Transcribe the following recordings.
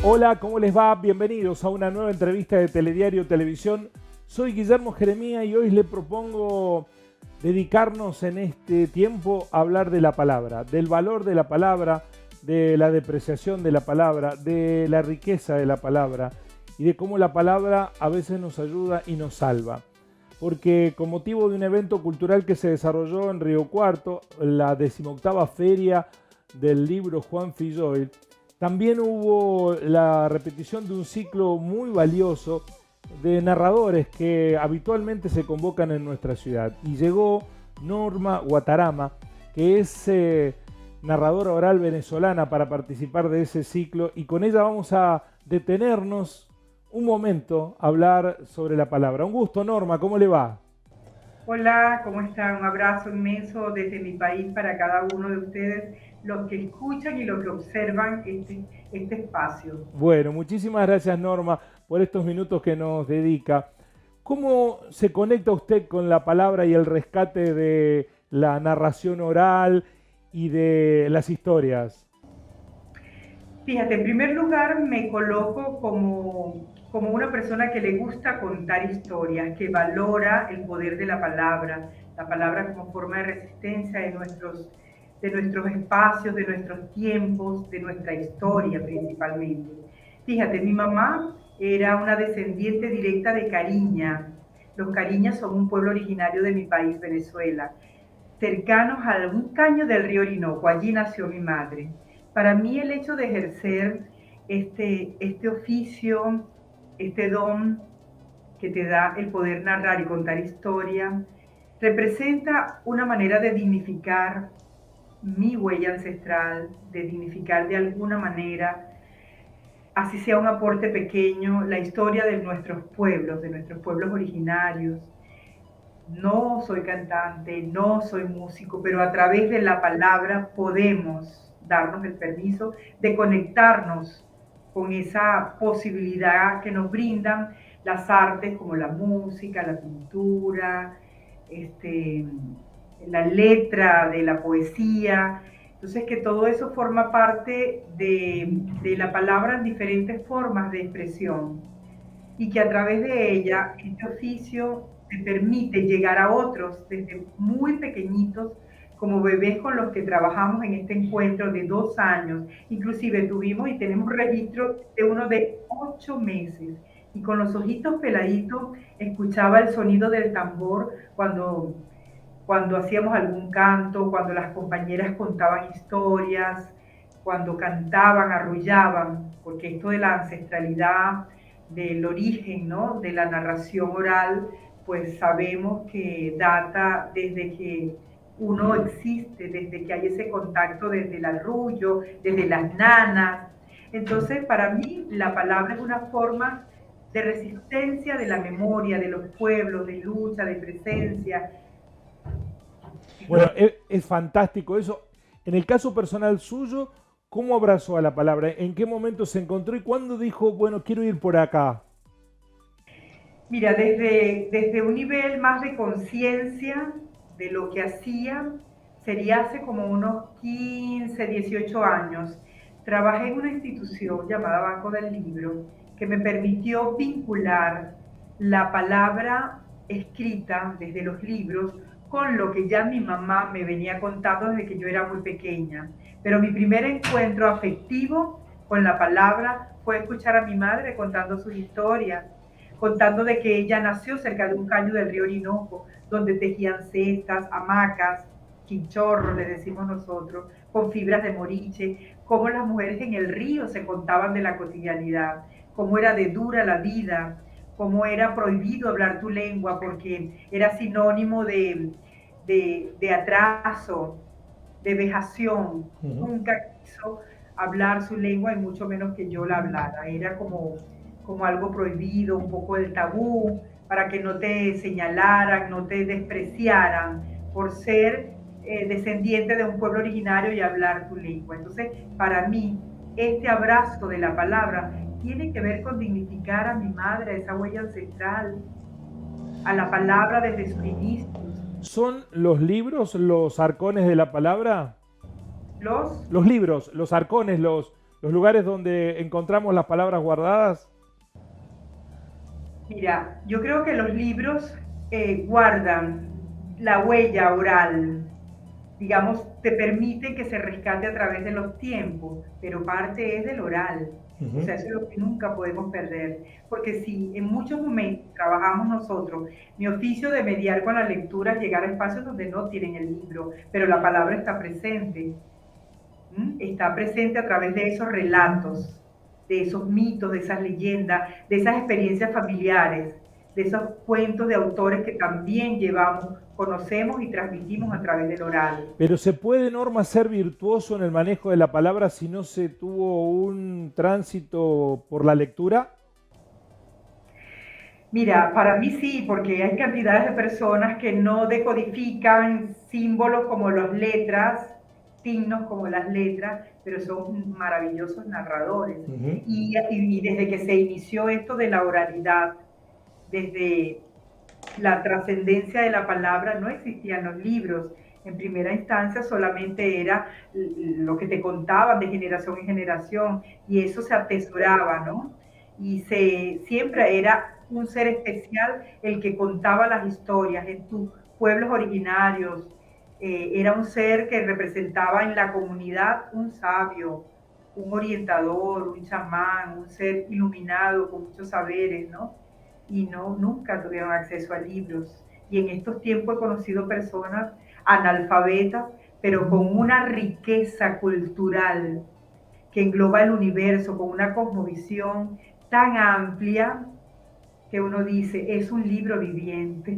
Hola, ¿cómo les va? Bienvenidos a una nueva entrevista de Telediario Televisión. Soy Guillermo Jeremía y hoy les propongo dedicarnos en este tiempo a hablar de la palabra, del valor de la palabra, de la depreciación de la palabra, de la riqueza de la palabra y de cómo la palabra a veces nos ayuda y nos salva. Porque con motivo de un evento cultural que se desarrolló en Río Cuarto, la 18ª Feria del Libro Juan Filloy, también hubo la repetición de un ciclo muy valioso de narradores que habitualmente se convocan en nuestra ciudad. Y llegó Norma Guatarama, que es narradora oral venezolana, para participar de ese ciclo. Y con ella vamos a detenernos un momento a hablar sobre la palabra. Un gusto, Norma, ¿cómo le va? Hola, ¿cómo están? Un abrazo inmenso desde mi país para cada uno de ustedes, los que escuchan y los que observan este espacio. Bueno, muchísimas gracias, Norma, por estos minutos que nos dedica. ¿Cómo se conecta usted con la palabra y el rescate de la narración oral y de las historias? Fíjate, en primer lugar me coloco como una persona que le gusta contar historias, que valora el poder de la palabra como forma de resistencia de nuestros espacios, de nuestros tiempos, de nuestra historia principalmente. Fíjate, mi mamá era una descendiente directa de Cariña. Los Cariñas son un pueblo originario de mi país, Venezuela, cercanos a un caño del río Orinoco. Allí nació mi madre. Para mí el hecho de ejercer este oficio, este don que te da el poder narrar y contar historia, representa una manera de dignificar mi huella ancestral, de dignificar de alguna manera, así sea un aporte pequeño, la historia de nuestros pueblos originarios. No soy cantante, no soy músico, pero a través de la palabra podemos darnos el permiso de conectarnos con esa posibilidad que nos brindan las artes como la música, la pintura, este, la letra de la poesía. Entonces que todo eso forma parte de la palabra en diferentes formas de expresión y que a través de ella este oficio te permite llegar a otros desde muy pequeñitos, como bebés con los que trabajamos en este encuentro de 2 años. Inclusive tuvimos y tenemos registro de uno de 8 meses. Y con los ojitos peladitos escuchaba el sonido del tambor cuando hacíamos algún canto, cuando las compañeras contaban historias, cuando cantaban, arrullaban, porque esto de la ancestralidad, del origen, ¿no? De la narración oral, pues sabemos que data desde que uno existe, desde que hay ese contacto desde el arrullo, desde las nanas. Entonces, para mí, la palabra es una forma de resistencia de la memoria, de los pueblos, de lucha, de presencia. Bueno, es fantástico eso. En el caso personal suyo, ¿cómo abrazó a la palabra? ¿En qué momento se encontró y cuándo dijo, bueno, quiero ir por acá? Mira, desde un nivel más de conciencia de lo que hacía, sería hace como unos 15, 18 años. Trabajé en una institución llamada Banco del Libro que me permitió vincular la palabra escrita desde los libros con lo que ya mi mamá me venía contando desde que yo era muy pequeña. Pero mi primer encuentro afectivo con la palabra fue escuchar a mi madre contando sus historias, contando de que ella nació cerca de un caño del río Orinoco, donde tejían cestas, hamacas, chinchorros, le decimos nosotros, con fibras de moriche, cómo las mujeres en el río se contaban de la cotidianidad, cómo era de dura la vida, cómo era prohibido hablar tu lengua porque era sinónimo de atraso, de vejación. Nunca quiso hablar su lengua y mucho menos que yo la hablara. Era como algo prohibido, un poco del tabú, para que no te señalaran, no te despreciaran por ser descendiente de un pueblo originario y hablar tu lengua. Entonces, para mí, este abrazo de la palabra tiene que ver con dignificar a mi madre, a esa huella ancestral, a la palabra desde sus inicios. ¿Son los libros los arcones de la palabra? Los Los libros, los arcones, los lugares donde encontramos las palabras guardadas? Mira, yo creo que los libros guardan la huella oral, digamos, te permiten que se rescate a través de los tiempos, pero parte es del oral. O sea, eso es lo que nunca podemos perder. Porque si en muchos momentos trabajamos nosotros, mi oficio de mediar con la lectura es llegar a espacios donde no tienen el libro, pero la palabra está presente. Está presente a través de esos relatos, de esos mitos, de esas leyendas, de esas experiencias familiares, de esos cuentos de autores que también llevamos, conocemos y transmitimos a través del oral. Pero ¿se puede, Norma, ser virtuoso en el manejo de la palabra si no se tuvo un tránsito por la lectura? Mira, para mí sí, porque hay cantidades de personas que no decodifican símbolos como las letras, signos como las letras, pero son maravillosos narradores. Y desde que se inició esto de la oralidad, desde la trascendencia de la palabra, no existían los libros. En primera instancia solamente era lo que te contaban de generación en generación, y eso se atesoraba, ¿no? Y siempre era un ser especial el que contaba las historias en tus pueblos originarios. Era un ser que representaba en la comunidad un sabio, un orientador, un chamán, un ser iluminado con muchos saberes, ¿no? Y no, nunca tuvieron acceso a libros. Y en estos tiempos he conocido personas analfabetas, pero con una riqueza cultural que engloba el universo, con una cosmovisión tan amplia que uno dice, es un libro viviente.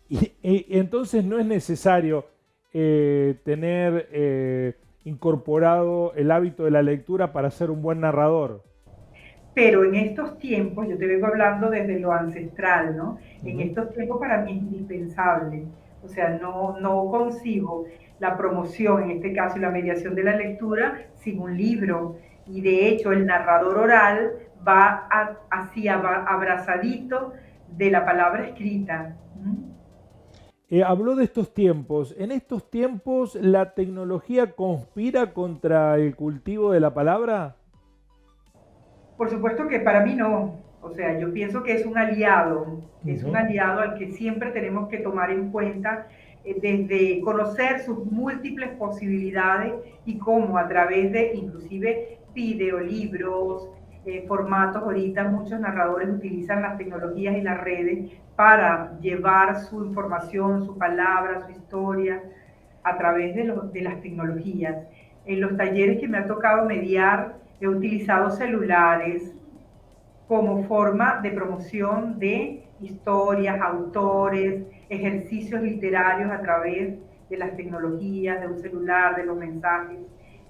Y entonces no es necesario tener incorporado el hábito de la lectura para ser un buen narrador. Pero en estos tiempos, yo te vengo hablando desde lo ancestral, ¿no? En estos tiempos para mí es indispensable. O sea, no concibo la promoción, en este caso, y la mediación de la lectura sin un libro. Y de hecho, el narrador oral va así abrazadito de la palabra escrita. Habló de estos tiempos. ¿En estos tiempos la tecnología conspira contra el cultivo de la palabra? Por supuesto que para mí no. O sea, yo pienso que es un aliado al que siempre tenemos que tomar en cuenta desde conocer sus múltiples posibilidades y cómo a través de inclusive videolibros, formatos, ahorita muchos narradores utilizan las tecnologías y las redes para llevar su información, su palabra, su historia a través de las tecnologías. En los talleres que me ha tocado mediar, he utilizado celulares como forma de promoción de historias, autores, ejercicios literarios a través de las tecnologías, de un celular, de los mensajes.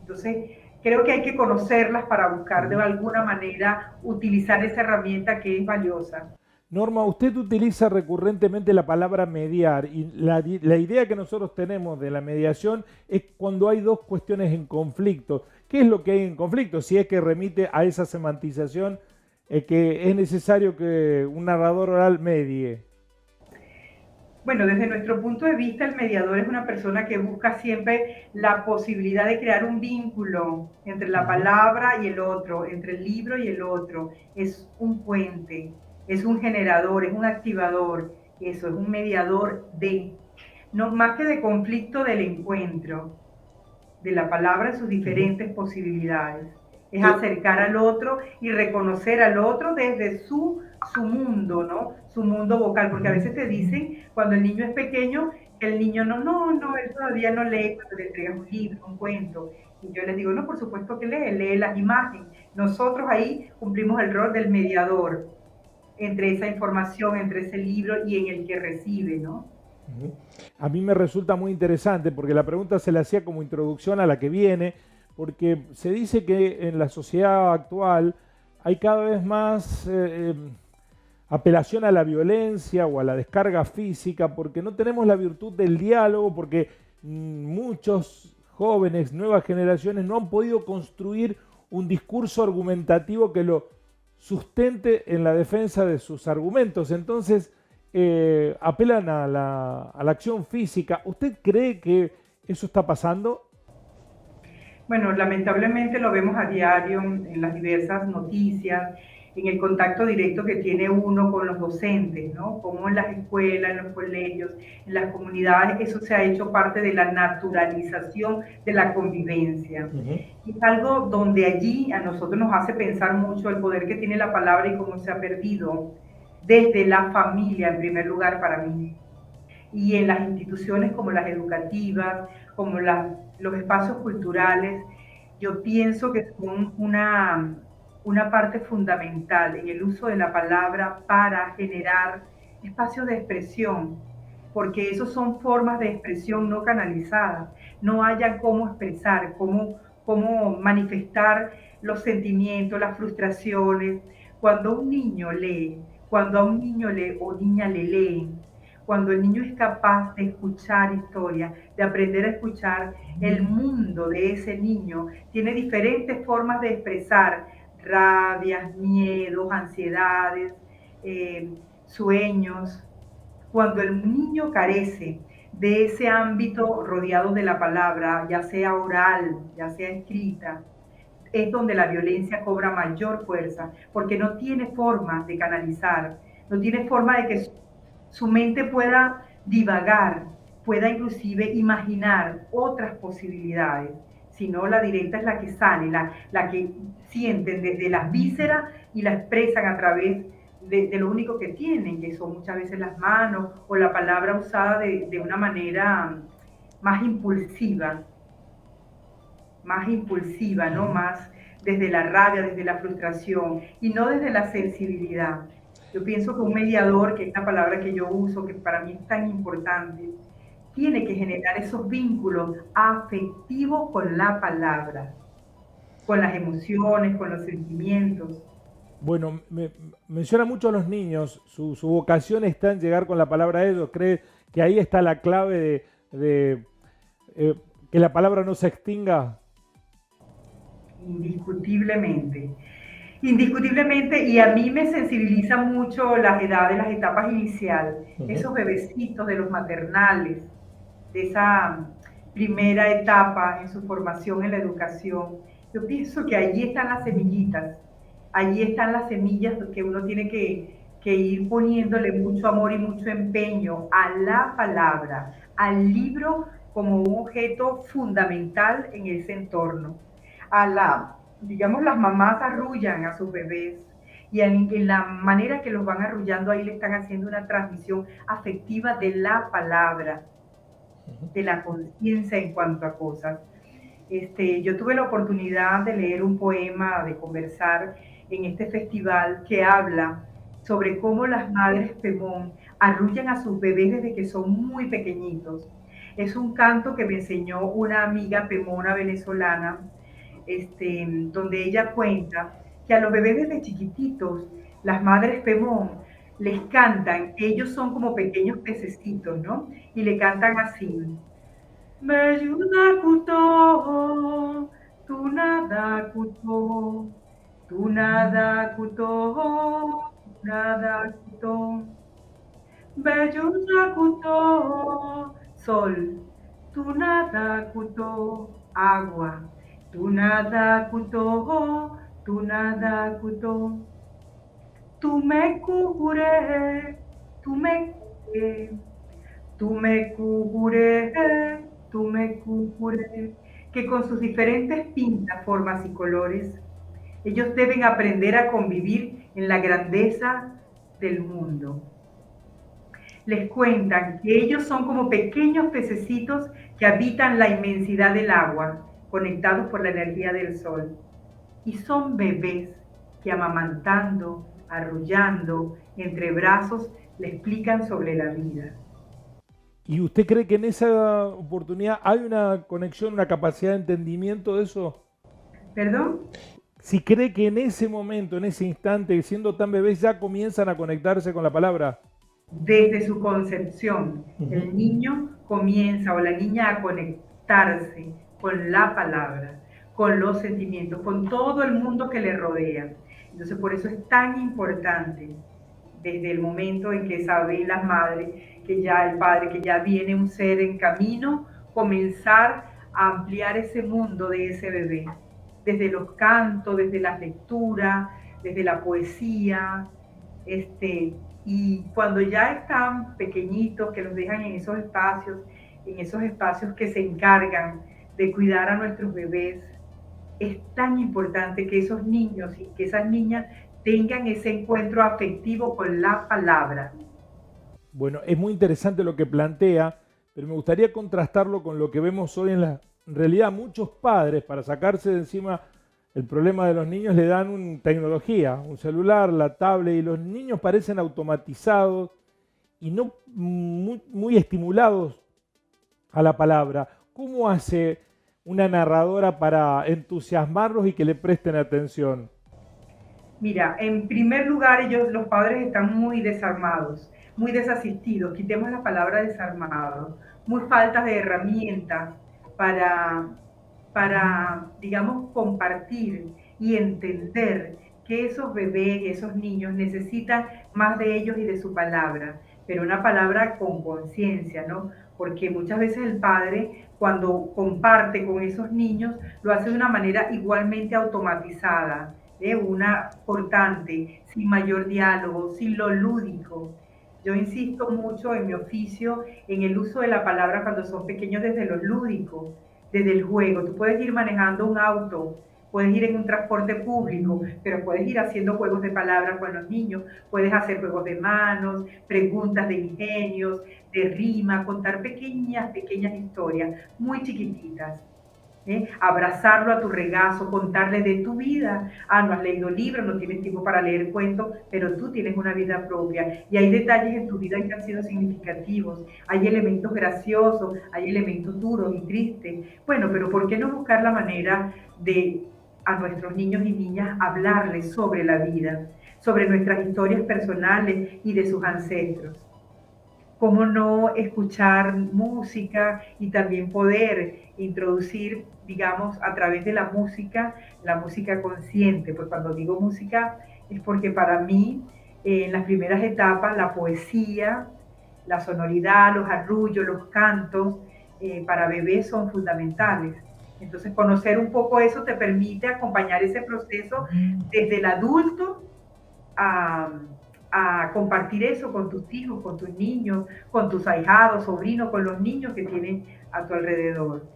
Entonces, creo que hay que conocerlas para buscar de alguna manera utilizar esa herramienta que es valiosa. Norma, usted utiliza recurrentemente la palabra mediar y la idea que nosotros tenemos de la mediación es cuando hay dos cuestiones en conflicto. ¿Qué es lo que hay en conflicto? Si es que remite a esa semantización que es necesario que un narrador oral medie. Bueno, desde nuestro punto de vista, el mediador es una persona que busca siempre la posibilidad de crear un vínculo entre la palabra y el otro, entre el libro y el otro. Es un puente, es un generador, es un activador, eso, es un mediador no más que de conflicto del encuentro, de la palabra en sus diferentes posibilidades. Es acercar al otro y reconocer al otro desde su mundo, ¿no? Su mundo vocal, porque a veces te dicen, cuando el niño es pequeño, que el niño él todavía no lee cuando le entregas un libro, un cuento. Y yo les digo, no, por supuesto que lee las imágenes. Nosotros ahí cumplimos el rol del mediador entre esa información, entre ese libro y en el que recibe, ¿no? A mí me resulta muy interesante porque la pregunta se la hacía como introducción a la que viene, porque se dice que en la sociedad actual hay cada vez más apelación a la violencia o a la descarga física, porque no tenemos la virtud del diálogo, porque muchos jóvenes, nuevas generaciones no han podido construir un discurso argumentativo que lo sustente en la defensa de sus argumentos. Entonces, apelan a la acción física. ¿Usted cree que eso está pasando? Bueno, lamentablemente lo vemos a diario en las diversas noticias, en el contacto directo que tiene uno con los docentes, ¿no? Como en las escuelas, en los colegios, en las comunidades, eso se ha hecho parte de la naturalización de la convivencia. Ujú. Y es algo donde allí a nosotros nos hace pensar mucho el poder que tiene la palabra y cómo se ha perdido desde la familia, en primer lugar, para mí, y en las instituciones como las educativas, como los espacios culturales, yo pienso que son una parte fundamental en el uso de la palabra para generar espacios de expresión, porque esos son formas de expresión no canalizadas, no haya cómo expresar, cómo manifestar los sentimientos, las frustraciones. Cuando un niño lee, cuando a un niño o niña le leen, cuando el niño es capaz de escuchar historia, de aprender a escuchar el mundo de ese niño, tiene diferentes formas de expresar rabias, miedos, ansiedades, eh, sueños. Cuando el niño carece de ese ámbito rodeado de la palabra, ya sea oral, ya sea escrita, es donde la violencia cobra mayor fuerza, porque no tiene forma de canalizar, no tiene forma de que su mente pueda divagar, pueda inclusive imaginar otras posibilidades, sino la directa es la que sale, la que sienten desde las vísceras y la expresan a través de lo único que tienen, que son muchas veces las manos o la palabra usada de una manera más impulsiva, más impulsiva, ¿no? Ujú. Más desde la rabia, desde la frustración y no desde la sensibilidad. Yo pienso que un mediador, que es la palabra que yo uso, que para mí es tan importante, tiene que generar esos vínculos afectivos con la palabra, con las emociones, con los sentimientos. Bueno, menciona mucho a los niños, su vocación está en llegar con la palabra a ellos, cree que ahí está la clave de, eh, que la palabra no se extinga. Indiscutiblemente. Indiscutiblemente, y a mí me sensibiliza mucho las edades, las etapas iniciales, Ujú. esos bebecitos de los maternales, de esa primera etapa en su formación en la educación. Yo pienso que allí están las semillitas, allí están las semillas que uno tiene que ir poniéndole mucho amor y mucho empeño a la palabra, al libro como un objeto fundamental en ese entorno. Digamos, las mamás arrullan a sus bebés y en la manera que los van arrullando ahí le están haciendo una transmisión afectiva de la palabra, de la conciencia en cuanto a cosas. Yo tuve la oportunidad de leer un poema, de conversar en este festival que habla sobre cómo las madres Pemón arrullan a sus bebés desde que son muy pequeñitos. Es un canto que me enseñó una amiga pemona venezolana, donde ella cuenta que a los bebés desde chiquititos, las madres Pemón les cantan, ellos son como pequeños pececitos, ¿no? Y le cantan así: Meyunakuto, tunadakuto, tunadakuto, tunadakuto. Beyunakuto, sol, tunadakuto, agua, tunadakuto, tunadakuto. Tú me cubre, tú me cubre, tú me cubre, tú me cubre, que con sus diferentes pintas, formas y colores, ellos deben aprender a convivir en la grandeza del mundo. Les cuentan que ellos son como pequeños pececitos que habitan la inmensidad del agua, conectados por la energía del sol. Y son bebés que amamantando, arrullando, entre brazos, le explican sobre la vida. ¿Y usted cree que en esa oportunidad hay una conexión, una capacidad de entendimiento de eso? ¿Perdón? Si cree que en ese momento, en ese instante, siendo tan bebés, ya comienzan a conectarse con la palabra. Desde su concepción, Ujú. el niño comienza o la niña a conectarse con la palabra, con los sentimientos, con todo el mundo que le rodea. Entonces, por eso es tan importante, desde el momento en que saben las madres, que ya el padre, que ya viene un ser en camino, comenzar a ampliar ese mundo de ese bebé, desde los cantos, desde las lecturas, desde la poesía, y cuando ya están pequeñitos, que los dejan en esos espacios que se encargan de cuidar a nuestros bebés, es tan importante que esos niños y que esas niñas tengan ese encuentro afectivo con la palabra. Bueno, es muy interesante lo que plantea, pero me gustaría contrastarlo con lo que vemos hoy en realidad muchos padres, para sacarse de encima el problema de los niños, le dan una tecnología, un celular, la tablet, y los niños parecen automatizados y no muy estimulados a la palabra. ¿Cómo hace una narradora para entusiasmarlos y que le presten atención? Mira, en primer lugar, los padres están muy desarmados, muy desasistidos, quitemos la palabra desarmados, muy faltas de herramientas para, digamos, compartir y entender que esos bebés, esos niños necesitan más de ellos y de su palabra, pero una palabra con conciencia, ¿no? Porque muchas veces el padre, cuando comparte con esos niños, lo hace de una manera igualmente automatizada, una cortante, sin mayor diálogo, sin lo lúdico. Yo insisto mucho en mi oficio en el uso de la palabra cuando son pequeños, desde lo lúdico, desde el juego. Tú puedes ir manejando un auto, puedes ir en un transporte público, pero puedes ir haciendo juegos de palabras con los niños, puedes hacer juegos de manos, preguntas de ingenios, de rima, contar pequeñas historias muy chiquititas. Abrazarlo a tu regazo, contarle de tu vida. Ah, no has leído libros, no tienes tiempo para leer cuentos, pero tú tienes una vida propia y hay detalles en tu vida que han sido significativos. Hay elementos graciosos, hay elementos duros y tristes. Bueno, pero ¿por qué no buscar la manera de a nuestros niños y niñas hablarles sobre la vida, sobre nuestras historias personales y de sus ancestros? ¿Cómo no escuchar música y también poder introducir, digamos, a través de la música consciente? Pues cuando digo música es porque para mí, en las primeras etapas, la poesía, la sonoridad, los arrullos, los cantos, para bebés son fundamentales. Entonces, conocer un poco eso te permite acompañar ese proceso desde el adulto a, a compartir eso con tus hijos, con tus niños, con tus ahijados, sobrinos, con los niños que tienen a tu alrededor.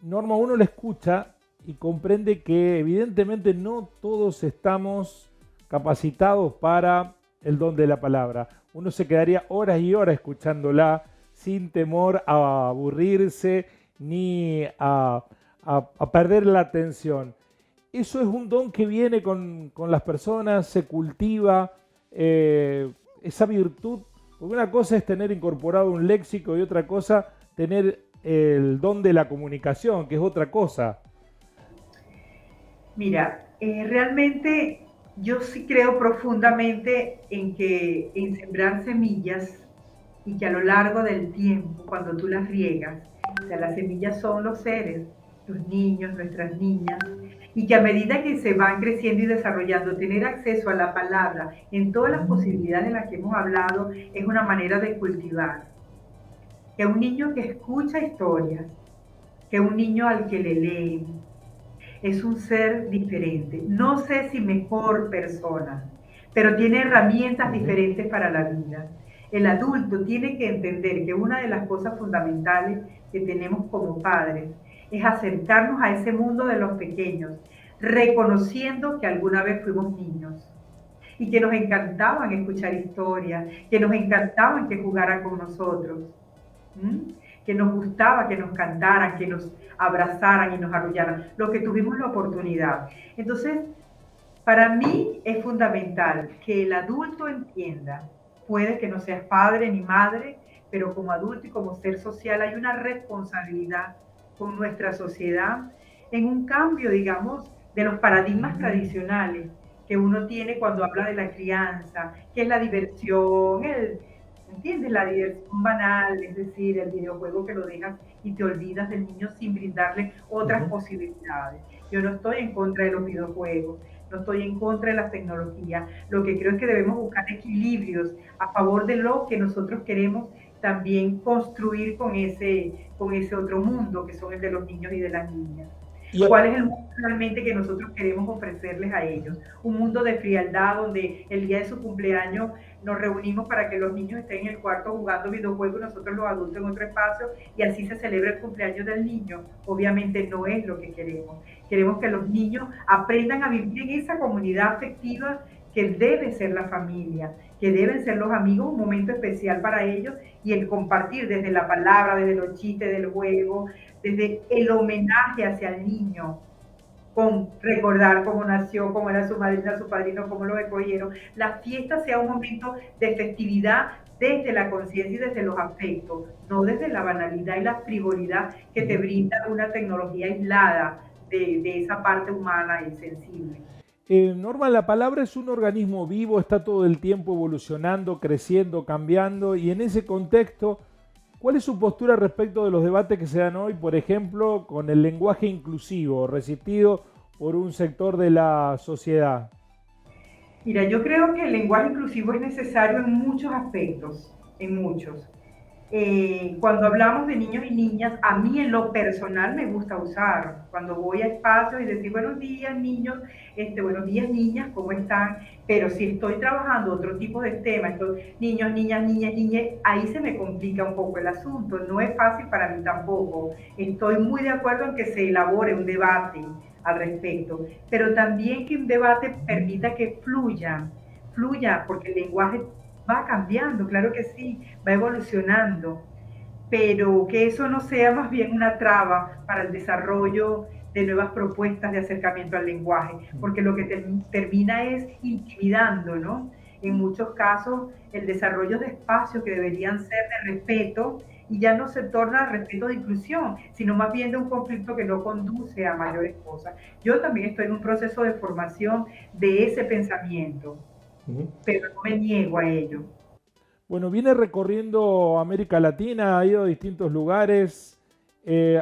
Norma, uno le escucha y comprende que evidentemente no todos estamos capacitados para el don de la palabra. Uno se quedaría horas y horas escuchándola sin temor a aburrirse ni a perder la atención. Eso es un don que viene con las personas, se cultiva esa virtud. Porque una cosa es tener incorporado un léxico y otra cosa tener el don de la comunicación, que es otra cosa. Mira, realmente yo sí creo profundamente en sembrar semillas y que a lo largo del tiempo, cuando tú las riegas, o sea, las semillas son los seres, los niños, nuestras niñas, y que a medida que se van creciendo y desarrollando, tener acceso a la palabra en todas las posibilidades de las que hemos hablado es una manera de cultivar. Que un niño que escucha historias, que un niño al que le leen, es un ser diferente. No sé si mejor persona, pero tiene herramientas diferentes para la vida. El adulto tiene que entender que una de las cosas fundamentales que tenemos como padres es acercarnos a ese mundo de los pequeños, reconociendo que alguna vez fuimos niños y que nos encantaban escuchar historias, que nos encantaban que jugaran con nosotros, que nos gustaba que nos cantaran, que nos abrazaran y nos arrullaran, lo que tuvimos la oportunidad. Entonces, para mí es fundamental que el adulto entienda, puede que no seas padre ni madre, pero como adulto y como ser social hay una responsabilidad con nuestra sociedad en un cambio, digamos, de los paradigmas tradicionales que uno tiene cuando habla de la crianza, que es la diversión, ¿entiendes? La diversión banal, es decir, el videojuego que lo dejas y te olvidas del niño sin brindarle otras posibilidades. Yo no estoy en contra de los videojuegos, no estoy en contra de las tecnologías. Lo que creo es que debemos buscar equilibrios a favor de lo que nosotros queremos también construir con ese otro mundo que son el de los niños y de las niñas. Y, ¿Cuál es el mundo realmente que nosotros queremos ofrecerles a ellos? Un mundo de frialdad donde el día de su cumpleaños nos reunimos para que los niños estén en el cuarto jugando videojuegos y nosotros los adultos en otro espacio y así se celebra el cumpleaños del niño. Obviamente no es lo que queremos. Queremos que los niños aprendan a vivir en esa comunidad afectiva que debe ser la familia, que deben ser los amigos, un momento especial para ellos y el compartir desde la palabra, desde los chistes, del juego, desde el homenaje hacia el niño, con recordar cómo nació, cómo era su madrina, su padrino, cómo lo escogieron. La fiesta sea un momento de festividad desde la conciencia y desde los afectos, no desde la banalidad y la frivolidad que te brinda una tecnología aislada de esa parte humana y sensible. Norma, la palabra es un organismo vivo, está todo el tiempo evolucionando, creciendo, cambiando, y en ese contexto, ¿cuál es su postura respecto de los debates que se dan hoy, por ejemplo, con el lenguaje inclusivo, resistido por un sector de la sociedad? Mira, yo creo que el lenguaje inclusivo es necesario en muchos aspectos, en muchos. Cuando hablamos de niños y niñas, a mí en lo personal me gusta usar. Cuando voy a espacios y decir buenos días niños, buenos días niñas, ¿cómo están? Pero si estoy trabajando otro tipo de temas, niños, niñas, niñas, niñas, ahí se me complica un poco el asunto. No es fácil para mí tampoco. Estoy muy de acuerdo en que se elabore un debate al respecto, pero también que un debate permita que fluya, porque el lenguaje va cambiando, claro que sí, va evolucionando, pero que eso no sea más bien una traba para el desarrollo de nuevas propuestas de acercamiento al lenguaje, porque lo que termina es intimidando, ¿no? En muchos casos, el desarrollo de espacios que deberían ser de respeto y ya no se torna respeto de inclusión, sino más bien de un conflicto que no conduce a mayores cosas. Yo también estoy en un proceso de formación de ese pensamiento, pero no me niego a ello. Bueno, viene recorriendo América Latina, ha ido a distintos lugares, eh,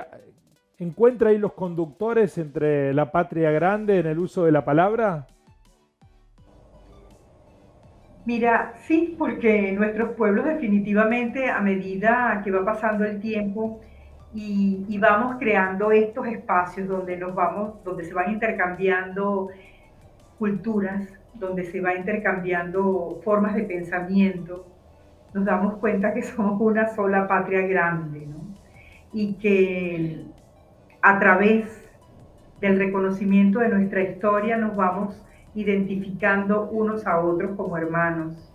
¿encuentra ahí los conductores entre la patria grande en el uso de la palabra? Mira, sí, porque nuestros pueblos definitivamente a medida que va pasando el tiempo y vamos creando estos espacios donde donde se van intercambiando culturas, donde se va intercambiando formas de pensamiento, nos damos cuenta que somos una sola patria grande, ¿no? Y que a través del reconocimiento de nuestra historia nos vamos identificando unos a otros como hermanos,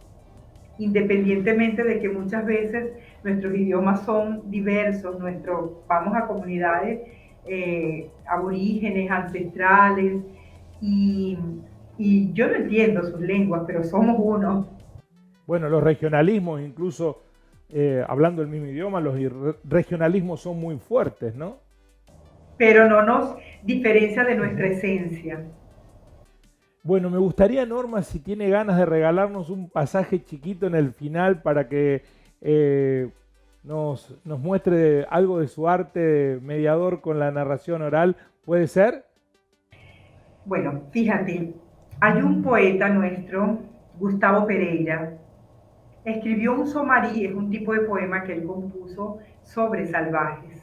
independientemente de que muchas veces nuestros idiomas son diversos, vamos a comunidades aborígenes, ancestrales, y, y yo no entiendo sus lenguas, pero somos uno. Bueno, los regionalismos, incluso hablando el mismo idioma, los regionalismos son muy fuertes, ¿no? Pero no nos diferencia de nuestra esencia. Bueno, me gustaría, Norma, si tiene ganas de regalarnos un pasaje chiquito en el final para que nos muestre algo de su arte mediador con la narración oral, ¿puede ser? Bueno, fíjate, hay un poeta nuestro, Gustavo Pereira, escribió un somarí, es un tipo de poema que él compuso sobre salvajes.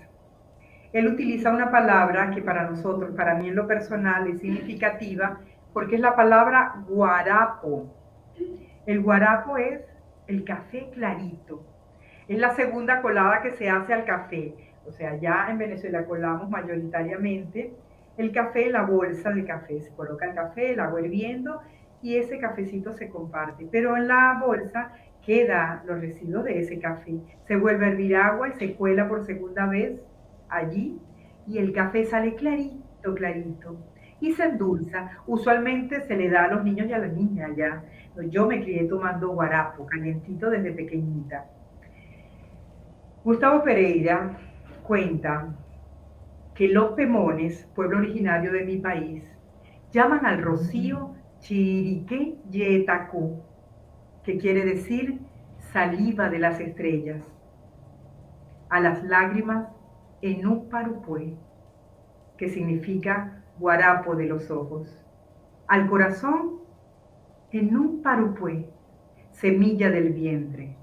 Él utiliza una palabra que para nosotros, para mí en lo personal, es significativa porque es la palabra guarapo. El guarapo es el café clarito. Es la segunda colada que se hace al café. O sea, ya en Venezuela colamos mayoritariamente el café, la bolsa de café. Se coloca el café, el agua hirviendo y ese cafecito se comparte. Pero en la bolsa queda los residuos de ese café. Se vuelve a hervir agua y se cuela por segunda vez allí y el café sale clarito, clarito. Y se endulza. Usualmente se le da a los niños y a las niñas ya. Yo me crié tomando guarapo, calientito desde pequeñita. Gustavo Pereira cuenta que los Pemones, pueblo originario de mi país, llaman al rocío Chiriqué Yetacú, que quiere decir saliva de las estrellas, a las lágrimas Enúparupue, que significa guarapo de los ojos, al corazón Enúparupue, semilla del vientre,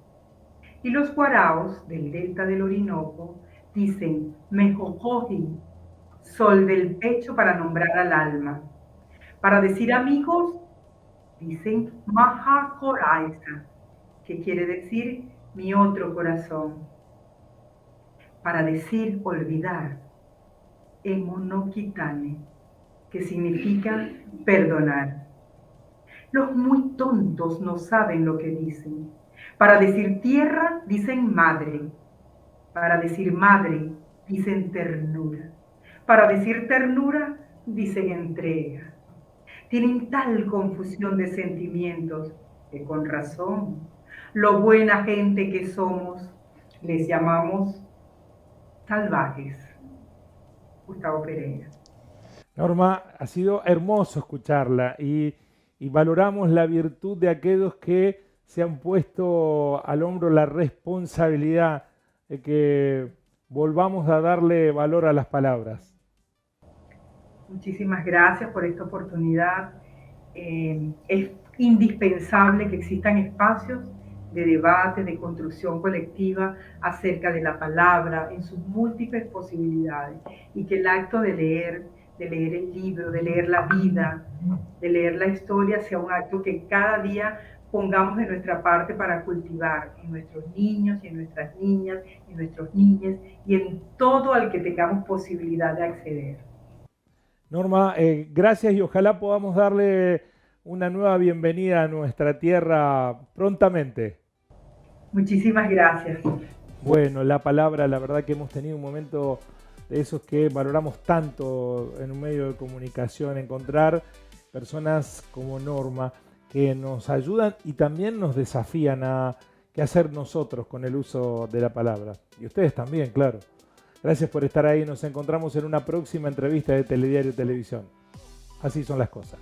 Y los guaraos del delta del Orinoco dicen Mejojoji, sol del pecho para nombrar al alma. Para decir amigos, dicen Maha Coraisa, que quiere decir mi otro corazón. Para decir olvidar, Emo no Kitane, que significa perdonar. Los muy tontos no saben lo que dicen. Para decir tierra, dicen madre. Para decir madre, dicen ternura. Para decir ternura, dicen entrega. Tienen tal confusión de sentimientos que con razón, lo buena gente que somos, les llamamos salvajes. Gustavo Pereira. Norma, ha sido hermoso escucharla y valoramos la virtud de aquellos que se han puesto al hombro la responsabilidad de que volvamos a darle valor a las palabras. Muchísimas gracias por esta oportunidad. Es indispensable que existan espacios de debate, de construcción colectiva acerca de la palabra en sus múltiples posibilidades y que el acto de leer el libro, de leer la vida, de leer la historia sea un acto que cada día pongamos de nuestra parte para cultivar en nuestros niños y en nuestras niñas, en nuestros niños y en todo al que tengamos posibilidad de acceder. Norma, gracias y ojalá podamos darle una nueva bienvenida a nuestra tierra prontamente. Muchísimas gracias. Bueno, la palabra, la verdad que hemos tenido un momento de esos que valoramos tanto en un medio de comunicación, encontrar personas como Norma que nos ayudan y también nos desafían a qué hacer nosotros con el uso de la palabra. Y ustedes también, claro. Gracias por estar ahí. Nos encontramos en una próxima entrevista de Telediario Televisión. Así son las cosas.